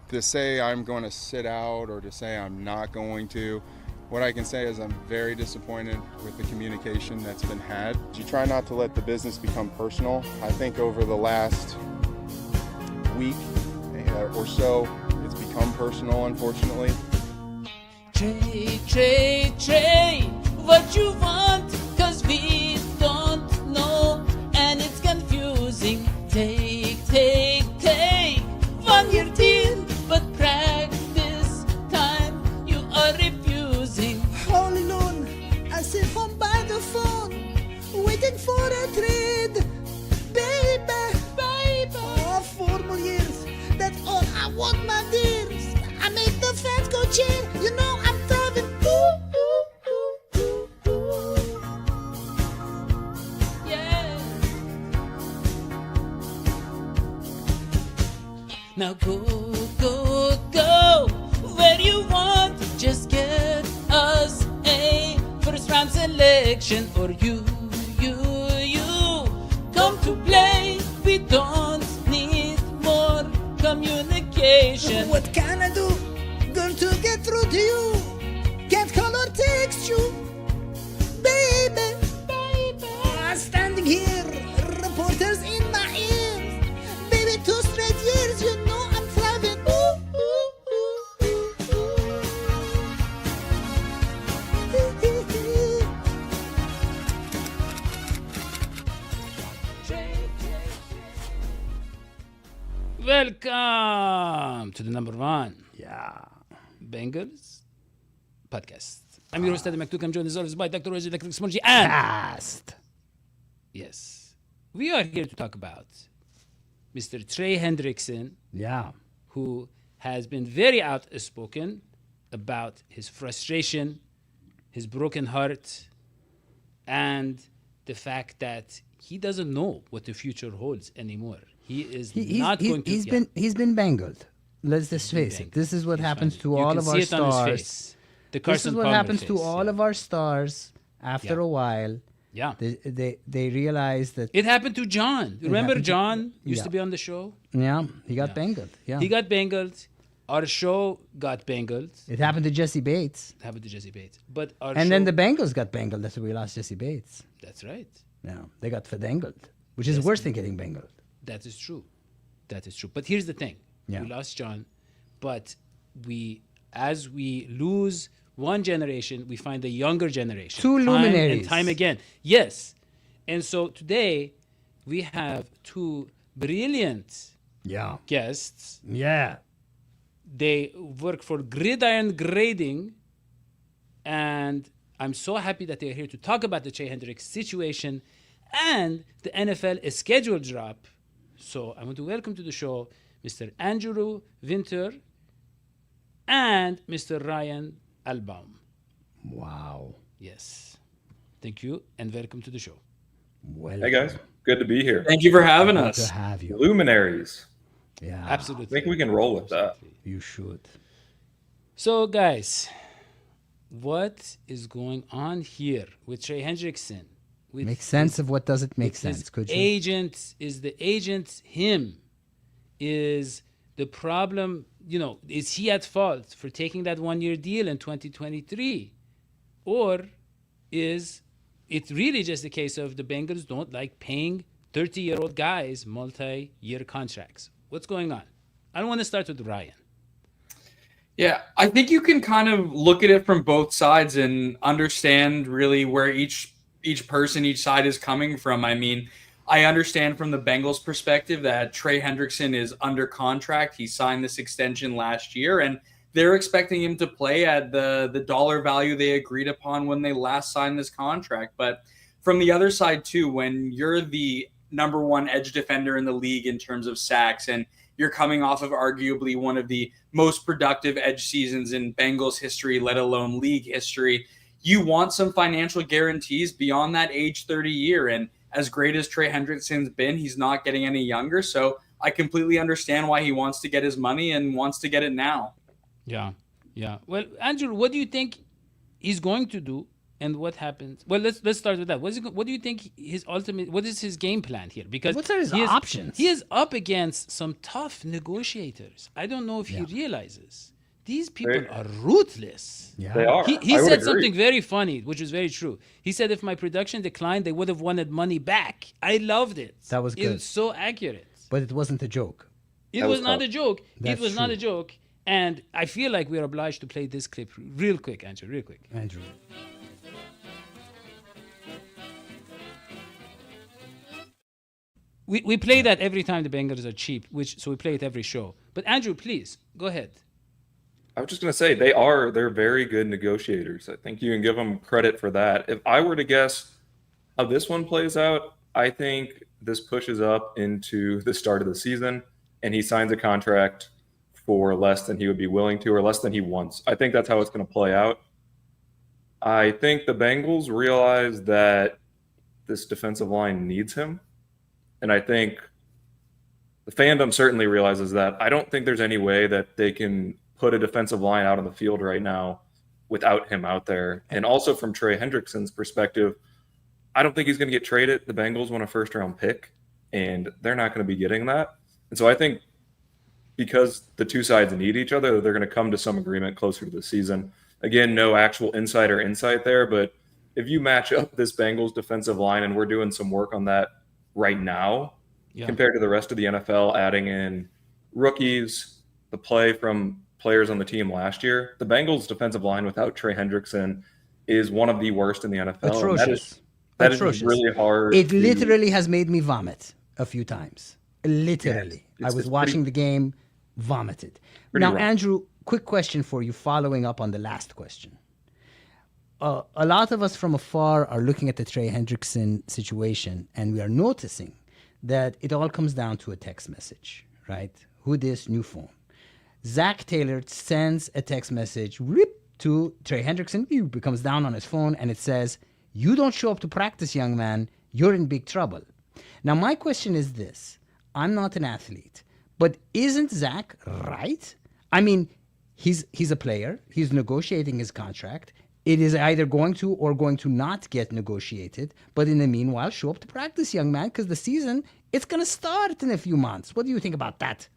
To say I'm going to sit out or to say I'm not going to, what I can say is I'm very disappointed with the communication that's been had. You try not to let the business become personal. I think over the last week or so, it's become personal, unfortunately. Trey, what you want, cause we don't know, and it's confusing. Take, on your deal, but practice time you are refusing. Holy Lord, I sit home by the phone, waiting for a trade. Baby, 4 more years, that's all I want, my dears. I make the fans go cheer, you know I'm driving. Yeah. Now go, where you want. Just get us a first round selection, or you come to play. We don't need more communication. What can I do, girl, to get through to you? Can't call or text you, baby. I'm standing here, reporters in my ears. Baby, 2 straight years, you know I'm thriving. Welcome to the number one Bengals podcast. I'm your host, Eddie McDuke. I'm joined as always by Dr. Rosie, Dr. Spongy, and Fast. yes, we are here to talk about Mr. Trey Hendrickson, Yeah. who has been very outspoken about his frustration, his broken heart, and the fact that he doesn't know what the future holds anymore. He is not going to. He's been bangled. Let's just face it. This is what happens to all of our stars. This is what happens to all of our stars after a while. Yeah. They realize that. It happened to John. Remember happened to- John used yeah. to be on the show? Yeah, he got bangled. Yeah. He got bangled. Our show got bangled. It happened to Jesse Bates. It happened to Jesse Bates. But our And show, then the Bengals got bangled. That's why we lost Jesse Bates. That's right. Yeah, they got fadangled, which is worse than getting bangled. That is true. That is true. But here's the thing. Yeah. We lost John, but as we lose one generation, we find a younger generation. Two time luminaries. and time again. Yes. And so today we have two brilliant Yeah. guests. Yeah. They work for Gridiron Grading, and I'm so happy that they're here to talk about the Trey Hendrickson situation and the NFL schedule drop. So I want to welcome to the show Mr. Andrew Winter and Mr. Ryan Albaum. Wow. Yes. Thank you and welcome to the show. Well. Hey guys, good to be here. Thank you for having Good us. to have you. Luminaries. Yeah. Absolutely. I think we can roll with that. You should. So, guys, what is going on here with Trey Hendrickson? With Make sense of what doesn't make his sense, could you? agent, is the agent him? Is the problem, is he at fault for taking that 1-year deal in 2023? Or is it really just a case of the Bengals don't like paying 30-year-old guys multi-year contracts? What's going on? I don't want to start with Ryan. Yeah, I think you can kind of look at it from both sides and understand really where each person, each side is coming from. I mean, I understand from the Bengals perspective that Trey Hendrickson is under contract. He signed this extension last year, and they're expecting him to play at the dollar value they agreed upon when they last signed this contract. But from the other side, too, when you're the number one edge defender in the league in terms of sacks, and you're coming off of arguably one of the most productive edge seasons in Bengals history, let alone league history, you want some financial guarantees beyond that age 30 year. And as great as Trey Hendrickson's been, he's not getting any younger. So I completely understand why he wants to get his money and wants to get it now. Yeah. Well, Andrew, what do you think he's going to do and what happens? Well, let's start with that. What do you think what is his game plan here? Because what are his options? He is up against some tough negotiators. I don't know if he realizes. These people are ruthless. Yeah. They are. He I would said agree. something very funny, which was very true. He said if my production declined, they would have wanted money back. I loved it. That was It good. was so accurate. But it wasn't a joke. It That was was not tough. a joke. That's It was not true. a joke. And I feel like we are obliged to play this clip real quick, Andrew, real quick. Andrew. We play that every time the Bengals are cheap, so we play it every show. But Andrew, please, go ahead. I was just going to say they're very good negotiators. I think you can give them credit for that. If I were to guess how this one plays out, I think this pushes up into the start of the season and he signs a contract for less than he would be willing to or less than he wants. I think that's how it's going to play out. I think the Bengals realize that this defensive line needs him. And I think the fandom certainly realizes that. I don't think there's any way that they can put a defensive line out on the field right now without him out there. And also from Trey Hendrickson's perspective, I don't think he's going to get traded. The Bengals want a first-round pick, and they're not going to be getting that. And so I think because the two sides need each other, they're going to come to some agreement closer to the season. Again, no actual insider insight there, but if you match up this Bengals defensive line, and we're doing some work on that right now, compared to the rest of the NFL, adding in rookies, the play from players on the team last year, the Bengals defensive line without Trey Hendrickson is one of the worst in the NFL. Atrocious. That Atrocious. is really hard. It literally has made me vomit a few times. Literally. Yes, I was it's watching the game, vomited. Pretty Now, rough. Andrew, quick question for you, following up on the last question. A lot of us from afar are looking at the Trey Hendrickson situation, and we are noticing that it all comes down to a text message, right? Who dis, new phone. Zach Taylor sends a text message to Trey Hendrickson. He becomes down on his phone, and it says, "You don't show up to practice, young man. You're in big trouble." Now, my question is this. I'm not an athlete, but isn't Zach right? I mean, he's a player. He's negotiating his contract. It is either going to or going to not get negotiated. But in the meanwhile, show up to practice, young man, because the season, it's going to start in a few months. What do you think about that?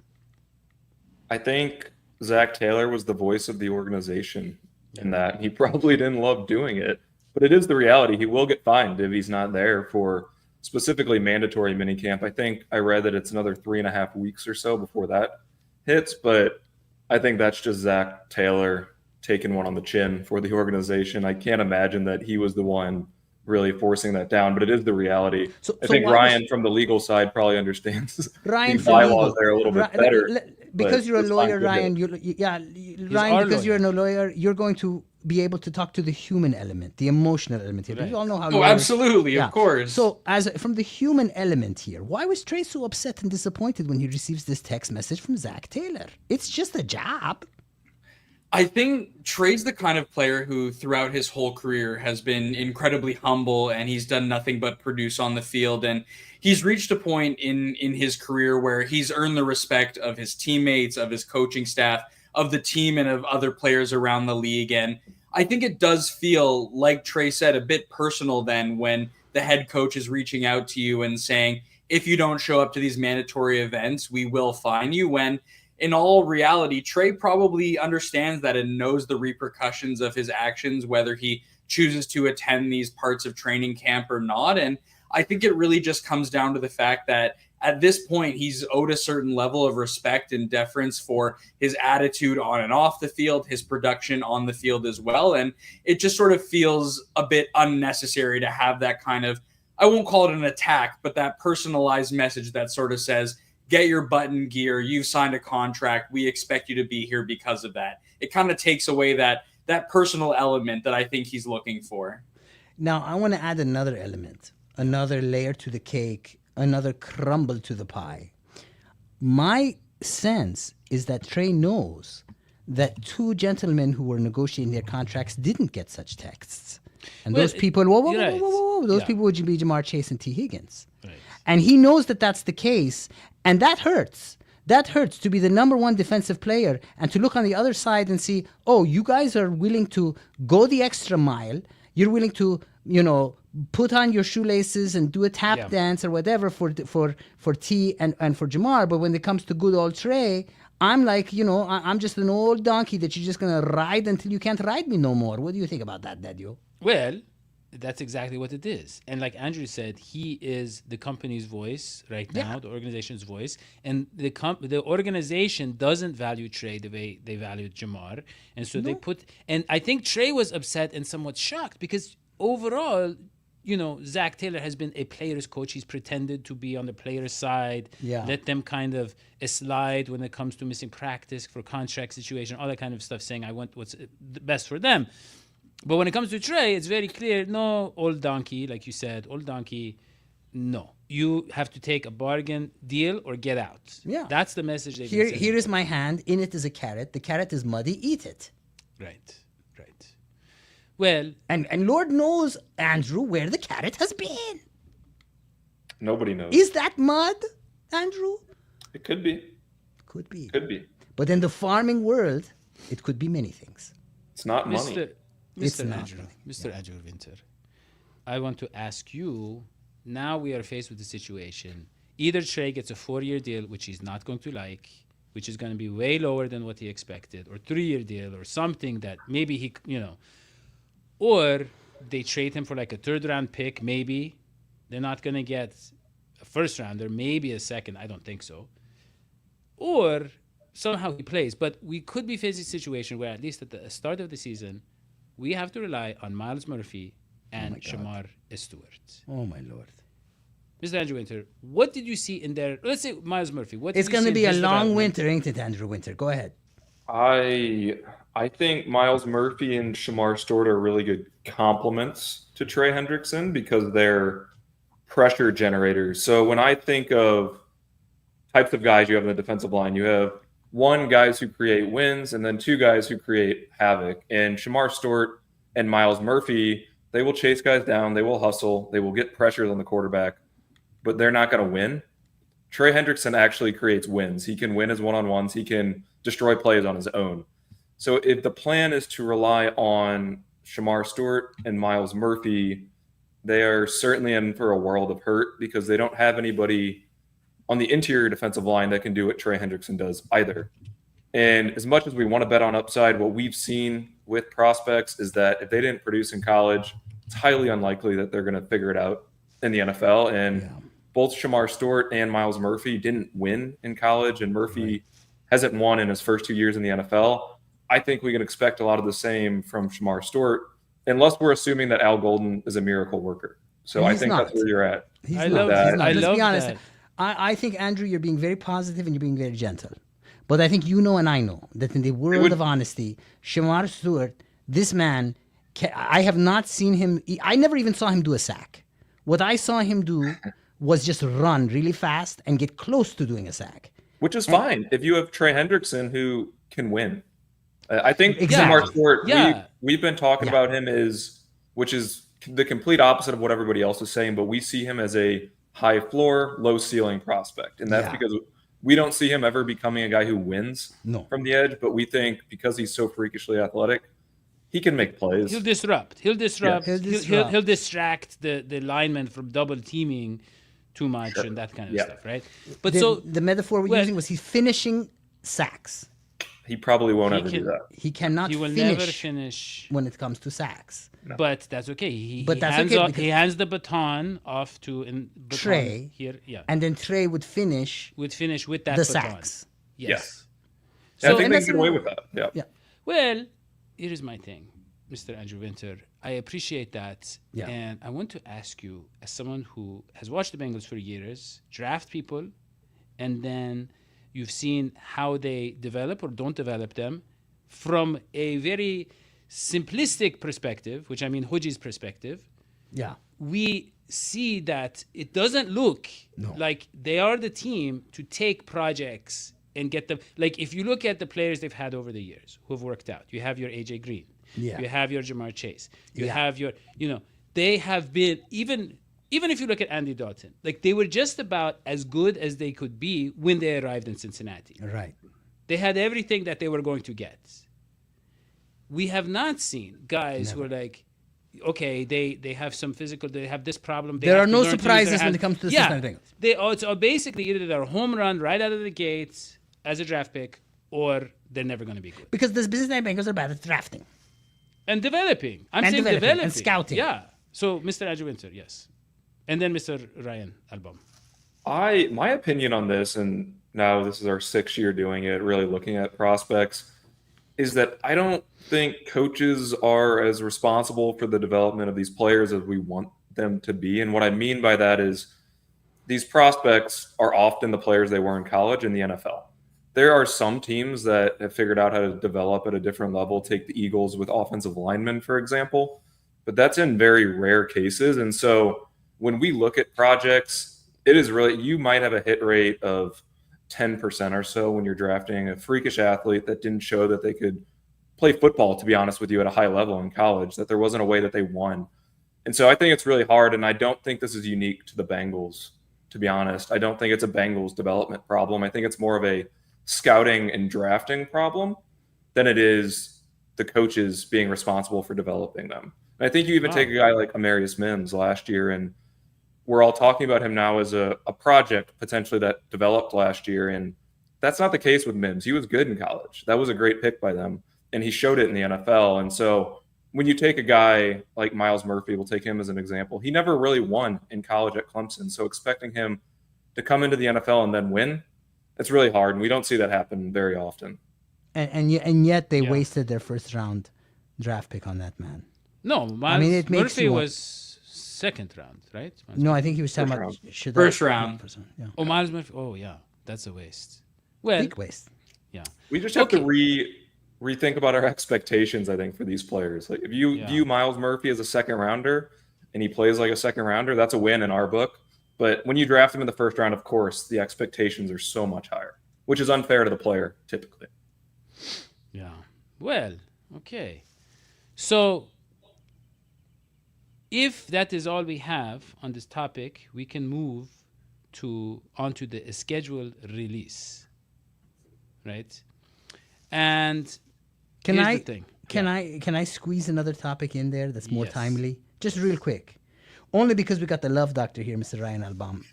I think Zach Taylor was the voice of the organization in that he probably didn't love doing it, but it is the reality. He will get fined if he's not there for specifically mandatory minicamp. I think I read that it's another 3.5 weeks or so before that hits, but I think that's just Zach Taylor taking one on the chin for the organization. I can't imagine that he was the one really forcing that down, but it is the reality. I think Ryan from the legal side probably understands Ryan the bylaws there a little bit better. Because you're a it's fine lawyer, to do. Ryan, Ryan, because you're a lawyer, you're going to be able to talk to the human element, the emotional element here. We all know how. Oh, absolutely, of course. So, from the human element here, why was Trey so upset and disappointed when he receives this text message from Zach Taylor? It's just a job. I think Trey's the kind of player who throughout his whole career has been incredibly humble, and he's done nothing but produce on the field. And he's reached a point in his career where he's earned the respect of his teammates, of his coaching staff, of the team, and of other players around the league. And I think it does feel, like Trey said, a bit personal then when the head coach is reaching out to you and saying, if you don't show up to these mandatory events, we will fine you. When in all reality, Trey probably understands that and knows the repercussions of his actions, whether he chooses to attend these parts of training camp or not. And I think it really just comes down to the fact that at this point, he's owed a certain level of respect and deference for his attitude on and off the field, his production on the field as well. And it just sort of feels a bit unnecessary to have that kind of, I won't call it an attack, but that personalized message that sort of says, get your butt in gear. You've signed a contract. We expect you to be here because of that. It kind of takes away that personal element that I think he's looking for. Now, I want to add another element, another layer to the cake, another crumble to the pie. My sense is that Trey knows that two gentlemen who were negotiating their contracts didn't get such texts. And those people, those people would be Jamar Chase and T. Higgins. Right. And he knows that that's the case, and that hurts. That hurts to be the number one defensive player and to look on the other side and see, oh, you guys are willing to go the extra mile. You're willing to, put on your shoelaces and do a tap dance or whatever for T and for Jamar. But when it comes to good old Trey, I'm like, I'm just an old donkey that you're just going to ride until you can't ride me no more. What do you think about that, Daddy? Well, that's exactly what it is. And like Andrew said, he is the company's voice right now, the organization's voice. And the organization doesn't value Trey the way they valued Jamar. And so they and I think Trey was upset and somewhat shocked because overall, Zach Taylor has been a player's coach. He's pretended to be on the player's side, let them kind of slide when it comes to missing practice for contract situation, all that kind of stuff, saying I want what's the best for them. But when it comes to Trey, it's very clear, no, old donkey, like you said, old donkey, no. You have to take a bargain deal or get out. Yeah. That's the message they've been sending. Here is my hand. In it is a carrot. The carrot is muddy. Eat it. Right. Well... And Lord knows, Andrew, where the carrot has been. Nobody knows. Is that mud, Andrew? It could be. Could be. Could be. But in the farming world, it could be many things. It's not money. Mr. Andrew Winter, I want to ask you, now we are faced with the situation. Either Trey gets a 4-year deal, which he's not going to like, which is going to be way lower than what he expected, or 3-year deal, or something that maybe he, or they trade him for like a 3rd-round pick, maybe. They're not going to get a 1st-rounder, maybe a 2nd. I don't think so. Or somehow he plays. But we could be facing a situation where, at least at the start of the season, we have to rely on Myles Murphy and Shamar Stewart. Oh, my Lord. Mr. Andrew Winter, what did you see in there? Let's say Myles Murphy. It's going to be a long winter, ain't it, Andrew Winter? Go ahead. I think Myles Murphy and Shamar Stewart are really good complements to Trey Hendrickson because they're pressure generators. So when I think of types of guys you have in the defensive line, you have 1, guys who create wins, and then 2 guys who create havoc. And Shamar Stewart and Myles Murphy, they will chase guys down, they will hustle, they will get pressures on the quarterback, but they're not going to win. Trey Hendrickson actually creates wins. He can win his one-on-ones. He can destroy plays on his own. So if the plan is to rely on Shamar Stewart and Myles Murphy, they are certainly in for a world of hurt because they don't have anybody on the interior defensive line that can do what Trey Hendrickson does either. And as much as we want to bet on upside, what we've seen with prospects is that if they didn't produce in college, it's highly unlikely that they're going to figure it out in the NFL. And both Shamar Stewart and Myles Murphy didn't win in college, and Murphy hasn't won in his first 2 years in the NFL. I think we can expect a lot of the same from Shamar Stewart, unless we're assuming that Al Golden is a miracle worker. So I think that's where you're at. I love that. Let's be honest. I think, Andrew, you're being very positive and you're being very gentle. But I think and I know that in the world of honesty, Shamar Stewart, this man, I have not seen him. I never even saw him do a sack. What I saw him do was just run really fast and get close to doing a sack. Which is fine if you have Trey Hendrickson who can win. I think Exactly. Shamar Stewart, we've been talking about him which is the complete opposite of what everybody else is saying, but we see him as a high floor, low ceiling prospect. And that's because we don't see him ever becoming a guy who wins from the edge, but we think because he's so freakishly athletic, he can make plays. He'll disrupt. He'll distract the linemen from double teaming too much and that kind of stuff, right? But the metaphor we're using was he's finishing sacks. He probably won't ever do that. He cannot He will finish, never finish when it comes to sacks. No. But that's okay. He hands the baton off to Trey here. Yeah, and then Trey would finish with that the baton. sacks. Yes. I think they can get away with that. Yeah. Well, here is my thing, Mr. Andrew Winter. I appreciate that. Yeah. And I want to ask you, as someone who has watched the Bengals for years, draft people, and then you've seen how they develop or don't develop them from a very simplistic perspective, which I mean Hoji's perspective. Yeah. We see that it doesn't look like they are the team to take projects and get them. Like if you look at the players they've had over the years who have worked out, you have your AJ Green, you have your Jamar Chase, you have your, they have been, even if you look at Andy Dalton, like they were just about as good as they could be when they arrived in Cincinnati. Right. They had everything that they were going to get. We have not seen guys who are like, okay, they have some physical, they have this problem. They There have are to no learn to use their surprises when hands. it comes to the Yeah, Cincinnati Bengals. it's basically either they're a home run right out of the gates as a draft pick, or they're never going to be good. Because the Cincinnati Bengals are bad at drafting. And developing. I'm And saying developing developing. and scouting. Yeah. So Mr. Adjuvinter, yes. And then Mr. Ryan Album. My opinion on this, and now this is our 6th year doing it, really looking at prospects, is that I don't think coaches are as responsible for the development of these players as we want them to be. And what I mean by that is these prospects are often the players they were in college in the NFL. There are some teams that have figured out how to develop at a different level. Take the Eagles with offensive linemen, for example, but that's in very rare cases. And so when we look at projects, it is really, you might have a hit rate of 10% or so when you're drafting a freakish athlete that didn't show that they could play football, to be honest with you, at a high level in college, that there wasn't a way that they won. And so I think it's really hard, and I don't think this is unique to the Bengals, to be honest. I don't think it's a Bengals development problem. I think it's more of a scouting and drafting problem than it is the coaches being responsible for developing them. And I think you even take a guy like Amarius Mims last year, and we're all talking about him now as a project potentially that developed last year. And that's not the case with Mims. He was good in college. That was a great pick by them, and he showed it in the NFL. And so when you take a guy like Myles Murphy, we'll take him as an example. He never really won in college at Clemson. So expecting him to come into the NFL and then win, it's really hard. And we don't see that happen very often. And yet they wasted their first round draft pick on that man. No, Myles it makes Murphy you was second round, right? No, I think he was talking First about First round. Yeah. Oh, Myles Murphy. Oh, yeah. That's a waste. Well, Big waste. yeah. We just have to rethink about our expectations, I think, for these players. Like if you view Myles Murphy as a second rounder and he plays like a second rounder, that's a win in our book. But when you draft him in the first round, of course, the expectations are so much higher, which is unfair to the player typically. Yeah. Well, okay. So if that is all we have on this topic, we can move onto the scheduled release. Right? And Can here's I the thing. can I squeeze another topic in there that's more Yes. timely? Just real quick. Only because we got the love doctor here, Mr. Ryan Albam.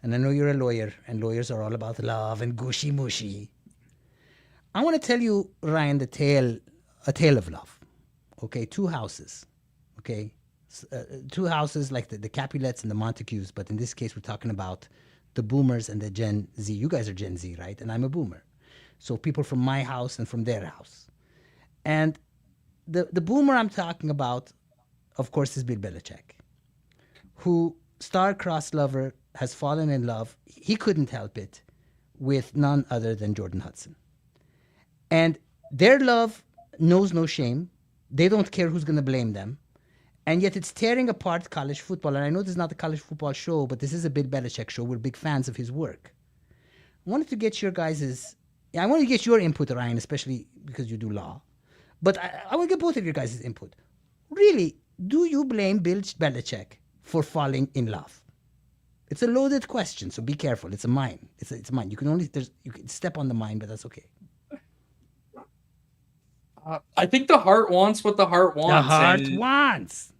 And I know you're a lawyer, and lawyers are all about love and gushy mushy. I want to tell you, Ryan, a tale of love. Okay, two houses. Okay, two houses like the Capulets and the Montagues, but in this case, we're talking about the boomers and the Gen Z. You guys are Gen Z, right? And I'm a boomer. So people from my house and from their house. And the boomer I'm talking about, of course, is Bill Belichick, who, star-crossed lover, has fallen in love, he couldn't help it, with none other than Jordan Hudson. And their love knows no shame. They don't care who's going to blame them. And yet it's tearing apart college football. And I know this is not a college football show, but this is a Bill Belichick show. We're big fans of his work. I wanted to get your I want to get your input, Ryan, especially because you do law. But I want to get both of your guys' input. Really, do you blame Bill Belichick for falling in love? It's a loaded question, so be careful. It's a mine. It's mine. You can step on the mine, but that's okay. I think the heart wants what the heart wants. The heart wants.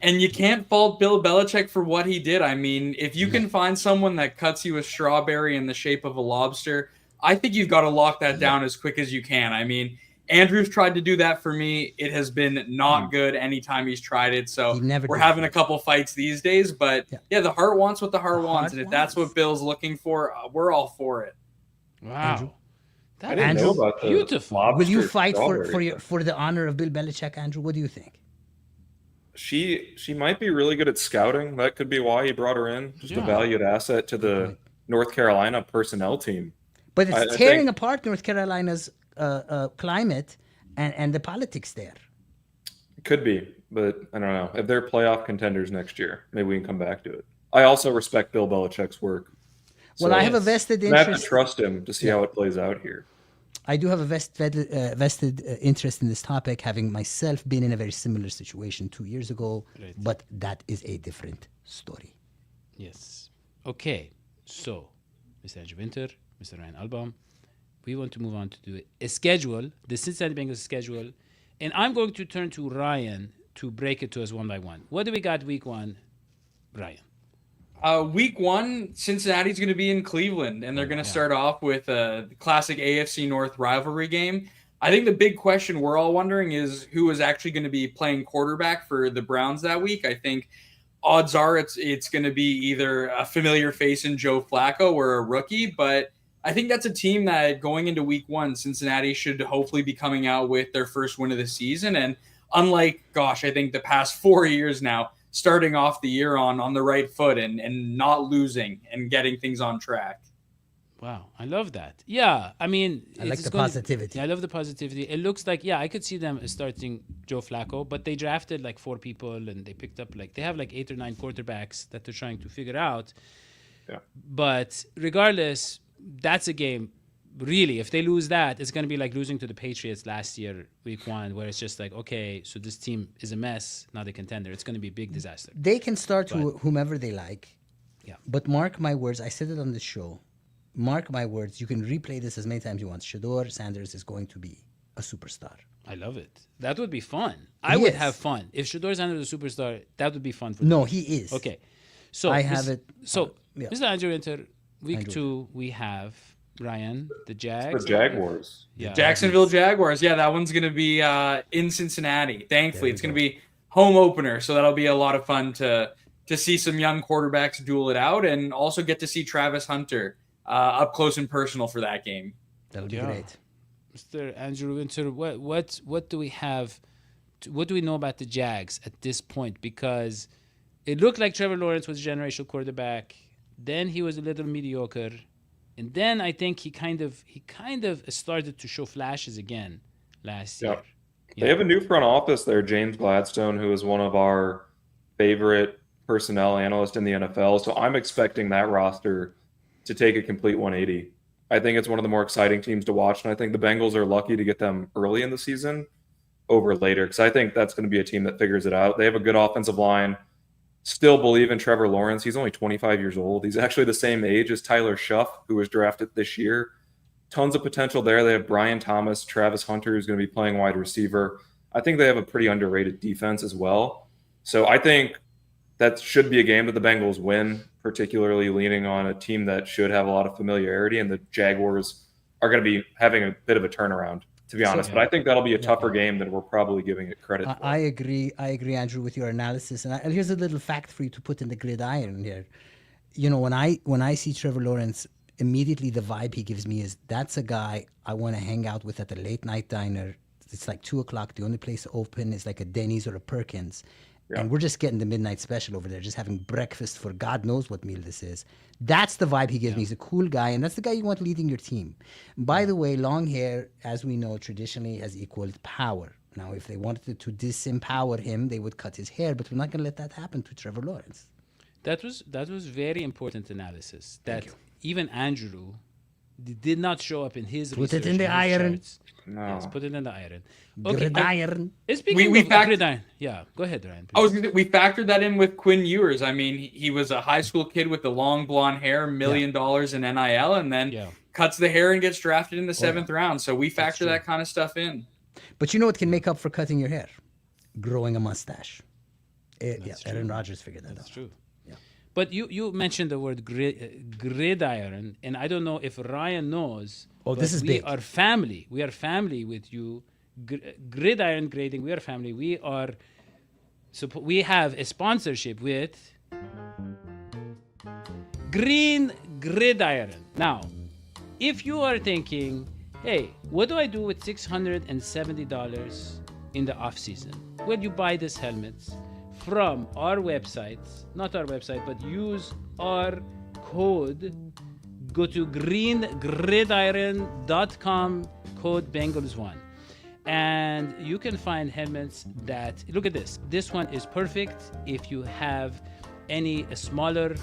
And you can't fault Bill Belichick for what he did. I mean, if you can find someone that cuts you a strawberry in the shape of a lobster, I think you've got to lock that down as quick as you can. I mean, Andrew's tried to do that for me. It has been not good anytime he's tried it. So we're having a couple fights these days. But yeah, the heart wants what the heart wants. And if that's what Bill's looking for, we're all for it. Wow. Andrew? I didn't know about the beautiful. lobster Will you fight strawberry. for the honor of Bill Belichick, Andrew? What do you think? She might be really good at scouting. That could be why he brought her in. Just a valued asset to the North Carolina personnel team. But it's tearing apart North Carolina's climate and the politics there. It could be, but I don't know. If they're playoff contenders next year, maybe we can come back to it. I also respect Bill Belichick's work. Well, I have a vested I have interest. to trust him to see how it plays out here. I do have a vested interest in this topic, having myself been in a very similar situation 2 years ago, but that is a different story. Yes. Okay. So, Mr. Andrew Winter, Mr. Ryan Album, we want to move on to do a schedule, the Cincinnati Bengals schedule, and I'm going to turn to Ryan to break it to us one by one. What do we got week 1, Brian? Week 1, Cincinnati's going to be in Cleveland, and they're going to start off with a classic AFC North rivalry game. I think the big question we're all wondering is who is actually going to be playing quarterback for the Browns that week. I think odds are it's going to be either a familiar face in Joe Flacco or a rookie, but I think that's a team that going into week 1, Cincinnati should hopefully be coming out with their first win of the season. And unlike, I think the past 4 years now, starting off the year on the right foot and not losing and getting things on track. Wow, I love that. Yeah, I mean, I like the positivity. I love the positivity. It looks like, I could see them starting Joe Flacco, but they drafted like 4 people and they picked up they have like 8 or 9 quarterbacks that they're trying to figure out. Yeah. But regardless, that's a game. Really, if they lose that, it's going to be like losing to the Patriots last year, week 1, where it's just like, okay, so this team is a mess, not a contender. It's going to be a big disaster. They can start whomever they like. Yeah. But mark my words, I said it on the show. Mark my words, you can replay this as many times you want. Shedeur Sanders is going to be a superstar. I love it. That would be fun. I would have fun. If Shedeur Sanders is a superstar, that would be fun for No, them. he is. Okay. So I have it. So, yeah. Mr. Andrew Winter, week 2, we have Ryan, the Jags. The Jaguars. Yeah. Jacksonville Jaguars. Yeah, that one's going to be in Cincinnati. Thankfully, it's going to be home opener, so that'll be a lot of fun to see some young quarterbacks duel it out and also get to see Travis Hunter up close and personal for that game. That'll be great. Mr. Andrew Winter, what do we have? What do we know about the Jags at this point? Because it looked like Trevor Lawrence was a generational quarterback. Then he was a little mediocre, and then I think he kind of started to show flashes again last year. They have a new front office there, James Gladstone, who is one of our favorite personnel analysts in the NFL. So I'm expecting that roster to take a complete 180. I think it's one of the more exciting teams to watch, and I think the Bengals are lucky to get them early in the season over later, because I think that's going to be a team that figures it out. They have a good offensive line. Still believe in Trevor Lawrence. He's only 25 years old. He's actually the same age as Tyler Schuff, who was drafted this year. Tons of potential there. They have Brian Thomas, Travis Hunter, who's going to be playing wide receiver. I think they have a pretty underrated defense as well. So I think that should be a game that the Bengals win, particularly leaning on a team that should have a lot of familiarity, and the Jaguars are going to be having a bit of a turnaround, to be honest. But I think that'll be a tougher game than we're probably giving it credit for. I agree, Andrew, with your analysis. And here's a little fact for you to put in the gridiron here. You know, when I see Trevor Lawrence, immediately the vibe he gives me is that's a guy I want to hang out with at a late night diner. It's like 2:00. The only place open is like a Denny's or a Perkins. Yeah. And we're just getting the midnight special over there, just having breakfast for God knows what meal this is. That's the vibe he gives me. He's a cool guy, and that's the guy you want leading your team. By the way, long hair, as we know, traditionally has equaled power. Now, if they wanted to disempower him, they would cut his hair, but we're not going to let that happen to Trevor Lawrence. That was very important analysis. That even Andrew did not show up in his research. Put it in the iron. Charts. No. Yes, put it in the iron. Gridiron. Speaking of gridiron, yeah, go ahead, Ryan. We factored that in with Quinn Ewers. I mean, he was a high school kid with the long blonde hair, $1 million in NIL, and then cuts the hair and gets drafted in the 7th round. So we factor that kind of stuff in. But you know what can make up for cutting your hair? Growing a mustache. Aaron Rodgers figured that out. That's true. But you mentioned the word gridiron, and I don't know if Ryan knows. Oh, this is big. We are family. We are family with you. Gridiron Grading, we are family. We have a sponsorship with Green Gridiron. Now, if you are thinking, hey, what do I do with $670 in the off season? Well, you buy these helmets from our website, not our website, but use our code. Go to greengridiron.com, code Bengals1. And you can find helmets that, look at this. This one is perfect if you have any smaller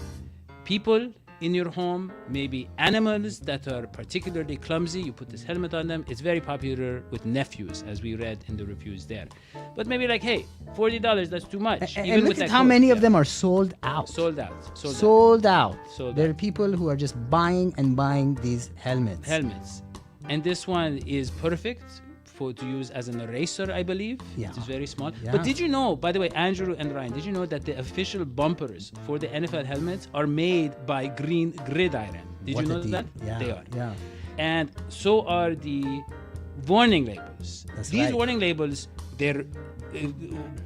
people in your home, maybe animals that are particularly clumsy. You put this helmet on them. It's very popular with nephews, as we read in the reviews there. But maybe like, hey, $40, that's too much. And look at how many of them are sold out. Sold out. There are people who are just buying and buying these helmets. And this one is perfect to use as an eraser, I believe. Yeah. It is very small. Yeah. But did you know, by the way, Andrew and Ryan, did you know that the official bumpers for the NFL helmets are made by Green Gridiron? Did What you a know deal. that? Yeah, They are. yeah. And so are the warning labels. That's These right. warning labels, they're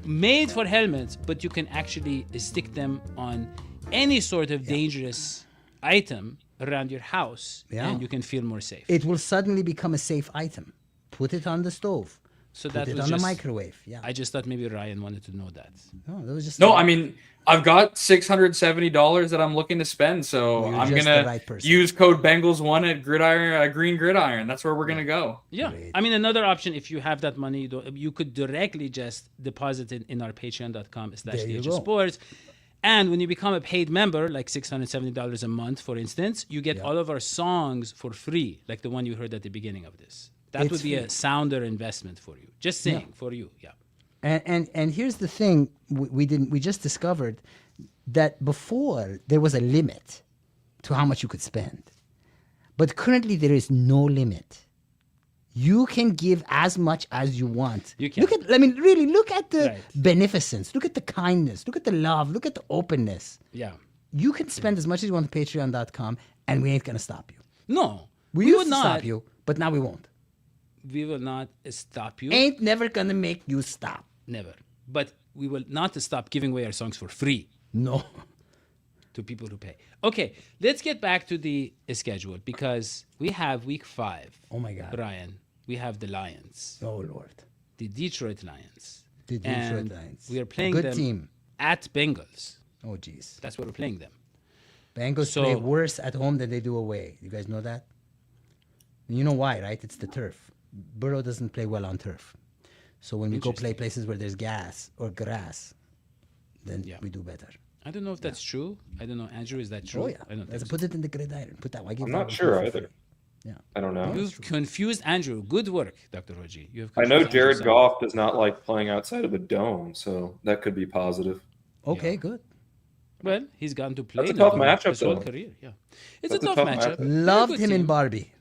made for helmets, but you can actually stick them on any sort of dangerous item around your house, Yeah. and you can feel more safe. It will suddenly become a safe item. Put it on the stove. So Put that it was on the just, microwave. Yeah. I just thought maybe Ryan wanted to know that. No, that was just No, I mean, I've got $670 that I'm looking to spend, so Well, you're I'm just gonna the right person. use code Bengals1 at Gridiron, Green Gridiron. That's where we're gonna go. Yeah. Great. I mean, another option, if you have that money, you could directly just deposit it in our There you patreon.com/DHS go. Sports. And when you become a paid member, like $670 a month, for instance, you get all of our songs for free, like the one you heard at the beginning of this. That It's would be free. a sounder investment for you. Just saying, for you. Yeah. And here's the thing we just discovered that before there was a limit to how much you could spend, but currently there is no limit. You can give as much as you want. You can. Look at the Right. beneficence. Look at the kindness. Look at the love. Look at the openness. Yeah. You can spend as much as you want on patreon.com, and we ain't gonna stop you. No. We would used to not. stop you, but now we won't. We will not stop you. Ain't never gonna make you stop. Never. But we will not stop giving away our songs for free No. to people who pay. Okay, let's get back to the schedule because we have week 5. Oh my God. Ryan, we have the Lions, Oh Lord. the Detroit Lions. The Detroit And Lions. We are playing Good them team. at Bengals. Oh jeez. That's where we're playing them. Bengals So- play worse at home than they do away. You guys know that? You know why, right? It's the turf. Burrow doesn't play well on turf. So when we go play places where there's gas or grass, then Yeah. we do better. I don't know if that's true. I don't know. Andrew, is that true? Oh yeah. I don't Let's think put it in the gridiron. Put that. Why give I'm that not one sure for either. free? Yeah. I don't know. You've confused Andrew. Good work, Dr. Hoji. You have I know confused Jared Andrew Goff does not like playing outside of the dome, so that could be positive. Okay, Yeah. good. Well, he's gotten to play That's a now tough matchup, his whole though. career. Yeah, it's That's a a tough tough matchup. matchup. They're a Loved good him in team. Barbie.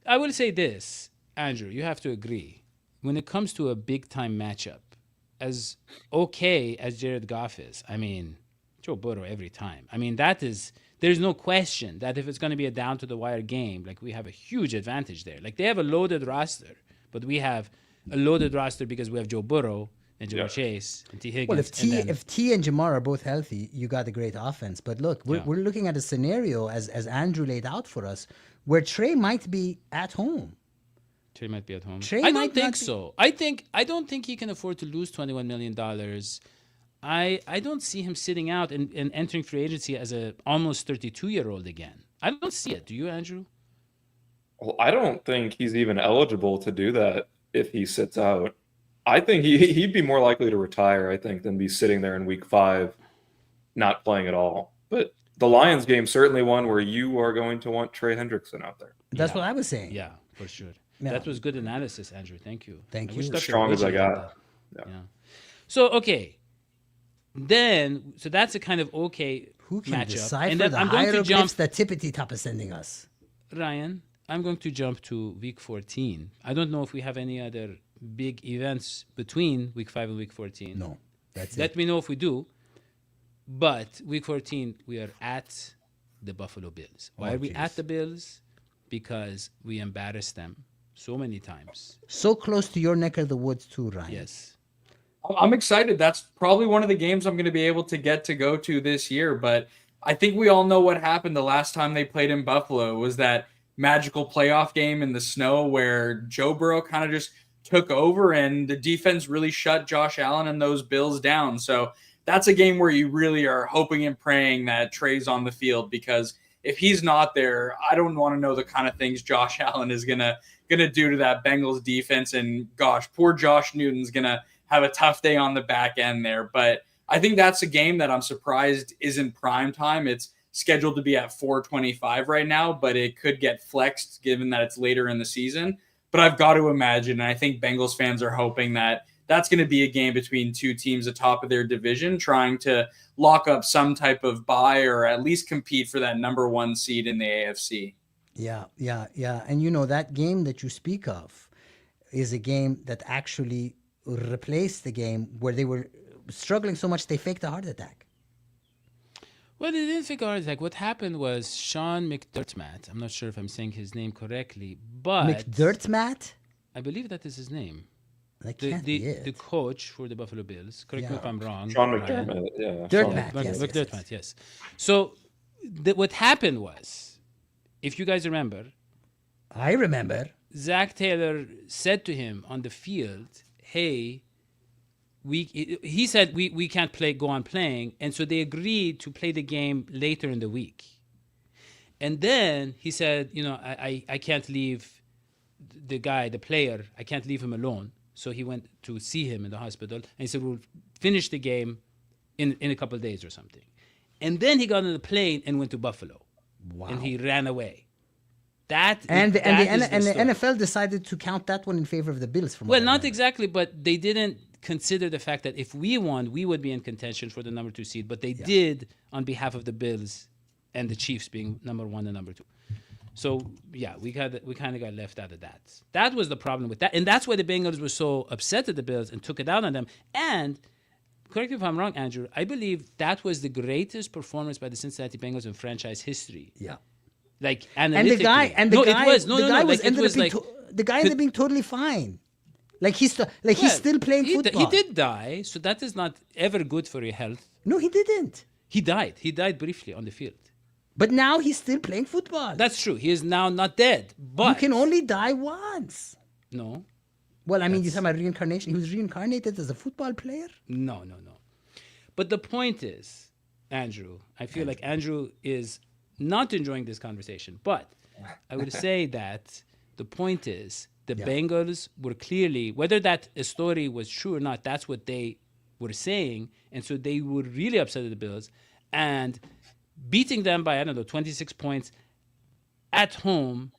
I will say this, Andrew. You have to agree. When it comes to a big time matchup, as okay as Jared Goff is, I mean, Joe Burrow every time. I mean, there's no question that if it's going to be a down to the wire game, like we have a huge advantage there. Like they have a loaded roster, but we have a loaded roster because we have Joe Burrow and Jamar Chase and T. Higgins. Well, and then- if T and Jamar are both healthy, you got a great offense. But look, Yeah. we're looking at a scenario as Andrew laid out for us, where Trey might be at home. Trey might be at home. Trey I might don't think not be- so. I don't think he can afford to lose $21 million. I don't see him sitting out and entering free agency as a almost 32-year-old again. I don't see it. Do you, Andrew? Well, I don't think he's even eligible to do that if he sits out. I think he'd be more likely to retire, I think, than be sitting there in week 5 not playing at all. But the Lions game certainly one where you are going to want Trey Hendrickson out there. That's what I was saying. Yeah, for sure. Yeah. That was good analysis, Andrew. Thank you. Thank I wish you. Dr. Strong as I Hoji had got. that. Yeah. Yeah. So, okay. Then, so that's a kind of okay Who can matchup. decipher And then the I'm going to hieroglyphs jump, that Tippity Top is sending us? Ryan, I'm going to jump to week 14. I don't know if we have any other big events between week 5 and week 14. No, that's Let it. me know if we do. But week 14, we are at the Buffalo Bills. Why Oh, are we geez. at the Bills? Because we embarrassed them so many times. So close to your neck of the woods too, Ryan. Yes. I'm excited. That's probably one of the games I'm going to be able to get to go to this year. But I think we all know what happened the last time they played in Buffalo. It was that magical playoff game in the snow where Joe Burrow kind of just took over and the defense really shut Josh Allen and those Bills down. So that's a game where you really are hoping and praying that Trey's on the field, because if he's not there, I don't want to know the kind of things Josh Allen is gonna do to that Bengals defense. And gosh, poor Josh Newton's gonna have a tough day on the back end there. But I think that's a game that I'm surprised isn't prime time. It's scheduled to be at 4:25 right now, but it could get flexed given that it's later in the season. But I've got to imagine, and I think Bengals fans are hoping that that's going to be a game between two teams atop of their division, trying to lock up some type of bye or at least compete for that number 1 seed in the AFC. Yeah. And you know, that game that you speak of, is a game that actually replaced the game where they were struggling so much they faked a heart attack. Well, they didn't figure out like what happened was Sean McDermott. I'm not sure if I'm saying his name correctly, but McDermott? I believe that is his name. That The can't be it. the coach for the Buffalo Bills. Correct me if I'm wrong. Sean Ryan. McDermott, yeah. Dirtmat, Sean- yes. McDermott, yes. So what happened was, if you guys remember, I remember. Zach Taylor said to him on the field, "Hey, he said we can't go on playing," and so they agreed to play the game later in the week. And then he said, I can't leave the player, I can't leave him alone. So he went to see him in the hospital, and he said, we'll finish the game in a couple of days or something. And then he got on the plane and went to Buffalo. Wow. And he ran away. And the story. NFL decided to count that one in favor of the Bills. From Well, what I not remember. exactly, but they didn't consider the fact that if we won, we would be in contention for the number 2 seed. But they did on behalf of the Bills and the Chiefs being number 1 and number 2. So yeah, we kind of got left out of that. That was the problem with that, and that's why the Bengals were so upset at the Bills and took it out on them. And correct me if I'm wrong, Andrew, I believe that was the greatest performance by the Cincinnati Bengals in franchise history. Yeah. Like And analytically. the guy ended up being totally fine. Like he's still playing football. He did die, so that is not ever good for your health. No, he didn't. He died. He died briefly on the field. But now he's still playing football. That's true. He is now not dead. But you can only die once. No. Well, I mean, you're talking about reincarnation. He was reincarnated as a football player? No. But the point is, Andrew, I feel like Andrew is not enjoying this conversation. But I would say that the point is the Bengals were clearly, whether that story was true or not, that's what they were saying. And so they were really upset at the Bills. And beating them by, 26 points at home,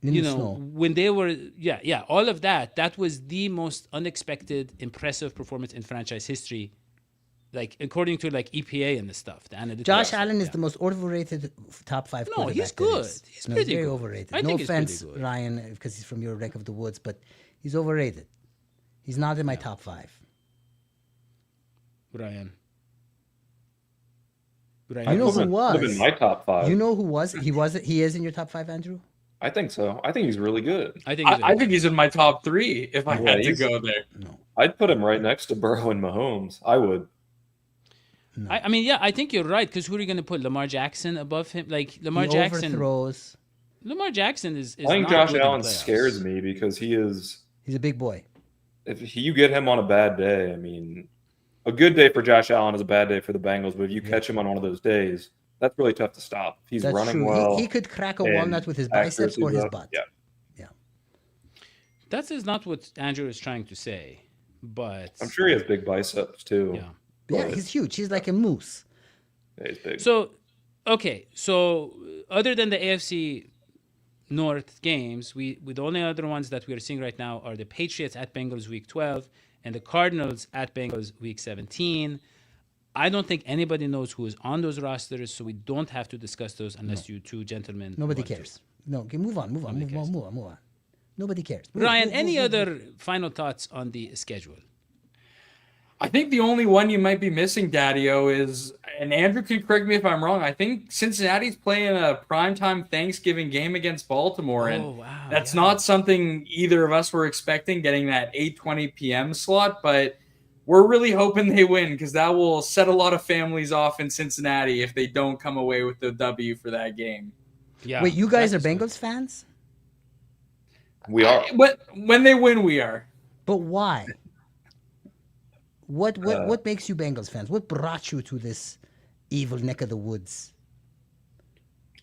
In the snow. when they were, all of that was the most unexpected, impressive performance in franchise history, like according to like EPA and the stuff. The analytics. Josh Allen is the most overrated top 5 No, quarterback. he's there good. is. He's No, pretty very good. overrated. I No think he's pretty offense, good. Ryan, because he's from your neck of the woods, but he's overrated. He's not in my top 5. Ryan. You know who was? in my top 5. You know who was? He is in your top 5, Andrew? I think so. I think he's really good. I think I think he's in my top 3 if I had to he's- go there. No. I'd put him right next to Burrow and Mahomes. I would. I think you're right, because who are you going to put? Lamar Jackson above him? Like Lamar He Jackson. overthrows. Lamar Jackson is I think not Josh good in Allen playoffs. scares me because he is. He's a big boy. If you get him on a bad day, I mean, a good day for Josh Allen is a bad day for the Bengals. But if you catch him on one of those days, that's really tough to stop. He's That's running true. well. He could crack a and walnut with his biceps or his accuracy's up. butt. Yeah. That is not what Andrew is trying to say, but I'm sure he has big biceps too. Yeah. Yeah, he's huge. He's like a moose. Yeah, he's big. So, okay. So, other than the AFC North games, the only other ones that we are seeing right now are the Patriots at Bengals week 12 and the Cardinals at Bengals week 17. I don't think anybody knows who is on those rosters, so we don't have to discuss those unless you two gentlemen. Nobody want to. cares. No, okay, move on. Nobody cares. Ryan, any other final thoughts on the schedule? I think the only one you might be missing, Daddy-O, is, and Andrew can correct me if I'm wrong, I think Cincinnati's playing a primetime Thanksgiving game against Baltimore, and wow, that's not something either of us were expecting, getting that 8:20 p.m. slot, but we're really hoping they win because that will set a lot of families off in Cincinnati if they don't come away with the W for that game. Yeah. Wait, you guys are that is Bengals fans? We are. But when they win, we are. But why? What makes you Bengals fans? What brought you to this evil neck of the woods?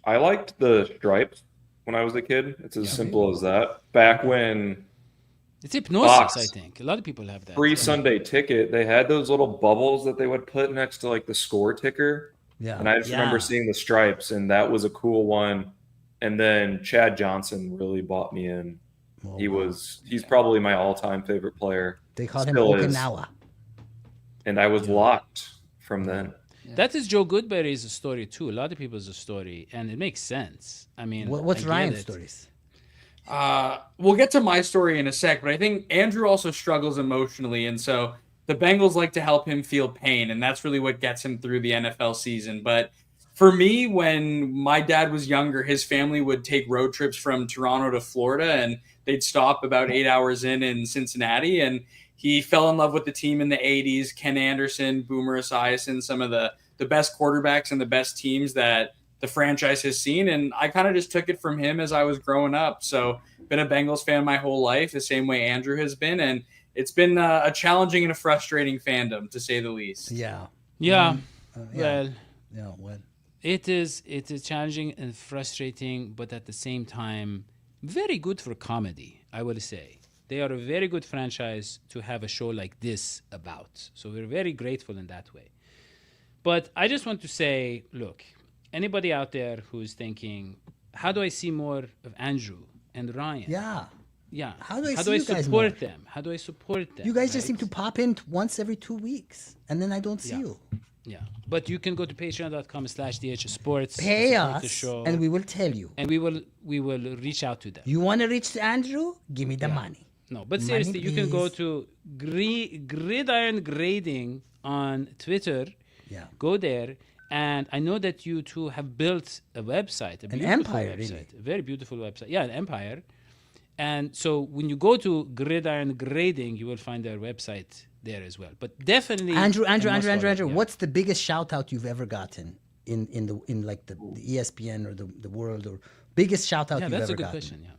I liked the stripes when I was a kid. It's as simple as that. Back when It's hypnosis, Fox. I think. A lot of people have that. free Sunday ticket, they had those little bubbles that they would put next to like the score ticker. Yeah. And I just remember seeing the stripes, and that was a cool one. And then Chad Johnson really bought me in. Oh, He's probably my all-time favorite player. They call him Still is. Okinawa. And I was locked from then. That is Joe Goodberry's story too. A lot of people's story, and it makes sense. I mean, What's I get Ryan's it. stories? We'll get to my story in a sec, but I think Andrew also struggles emotionally, and so the Bengals like to help him feel pain, and that's really what gets him through the NFL season. But for me, when my dad was younger, his family would take road trips from Toronto to Florida, and they'd stop about 8 hours in Cincinnati, and he fell in love with the team in the 80s, Ken Anderson, Boomer Esiason, some of the best quarterbacks and the best teams that the franchise has seen. And I kind of just took it from him as I was growing up. So been a Bengals fan my whole life, the same way Andrew has been. And it's been a challenging and a frustrating fandom, to say the least. Yeah. Yeah. Yeah. Well, it is challenging and frustrating, but at the same time, very good for comedy, I will say. They are a very good franchise to have a show like this about. So we're very grateful in that way. But I just want to say, look, anybody out there who's thinking, how do I see more of Andrew and Ryan? Yeah. Yeah. How do I see you guys support more? them? How do I support them? You guys just right? seem to pop in once every 2 weeks, and then I don't see Yeah. you. Yeah. But you can go to patreon.com/dhsports. Pay support us, the show, and we will tell you. and we will reach out to them. You want to reach to Andrew? Give me the money. No, but Money, seriously, you can go please. to Gridiron Grading on Twitter. Yeah. Go there. And I know that you two have built a website, a beautiful empire, website, really. a very beautiful website. Yeah, an empire. And so when you go to Gridiron Grading, you will find their website there as well. But definitely, Andrew, a must follow, yeah. what's the biggest shout out you've ever gotten in like the ESPN or the world, or biggest shout out Yeah, you've that's ever a good gotten? question. Yeah.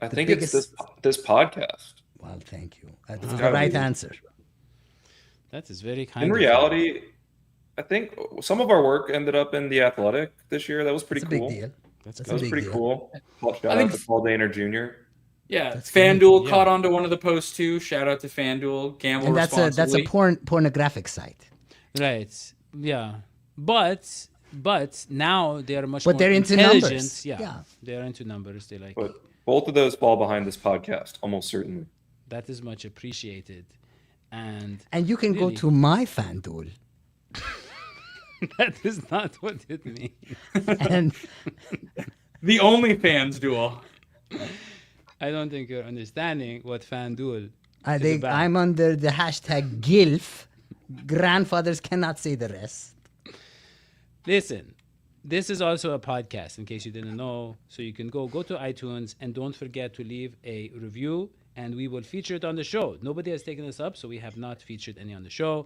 I think it's biggest- this podcast. Well, thank you. That's the gotta right be. answer. That is very kind. In of you. reality, I think some of our work ended up in The Athletic this year. That was pretty It's a cool. big deal. That's That's That a was big pretty deal. cool. Shout I out think- to Paul Dehner Jr. Yeah, That's good. FanDuel Yeah. caught on to one of the posts too. Shout out to FanDuel. Gamble And that's responsibly. a pornographic site. Right. Yeah. But now they are much But more they're into intelligent. numbers. Yeah. Yeah. They're into numbers. They like But both of those fall behind this podcast, almost certainly. that is much appreciated. And And you can go Really? to my FanDuel that is not what it means. and The OnlyFans duel. I don't think you're understanding what FanDuel I is think about. I'm under the hashtag GILF. Grandfathers cannot say the rest. Listen, this is also a podcast in case you didn't know. So you can go to iTunes and don't forget to leave a review and we will feature it on the show. Nobody has taken this up, so we have not featured any on the show.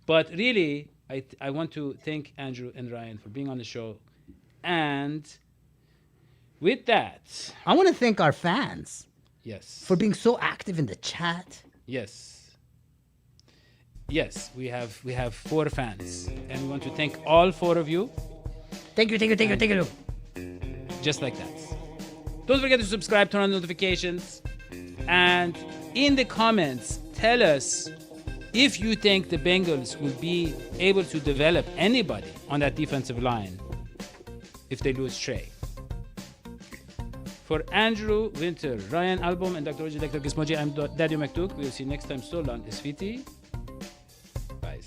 But really, I want to thank Andrew and Ryan for being on the show. And with that, I want to thank our fans yes. for being so active in the chat. Yes. Yes, we have 4 fans. And we want to thank all 4 of you. Thank you. Just like that. Don't forget to subscribe, turn on notifications, and in the comments, tell us if you think the Bengals will be able to develop anybody on that defensive line if they lose Trey. For Andrew Winter, Ryan Album, and Dr. Oji, Dr. Gizmoji, I'm Dadio Maktouk. We'll see you next time. So long, Isfiti. Bye.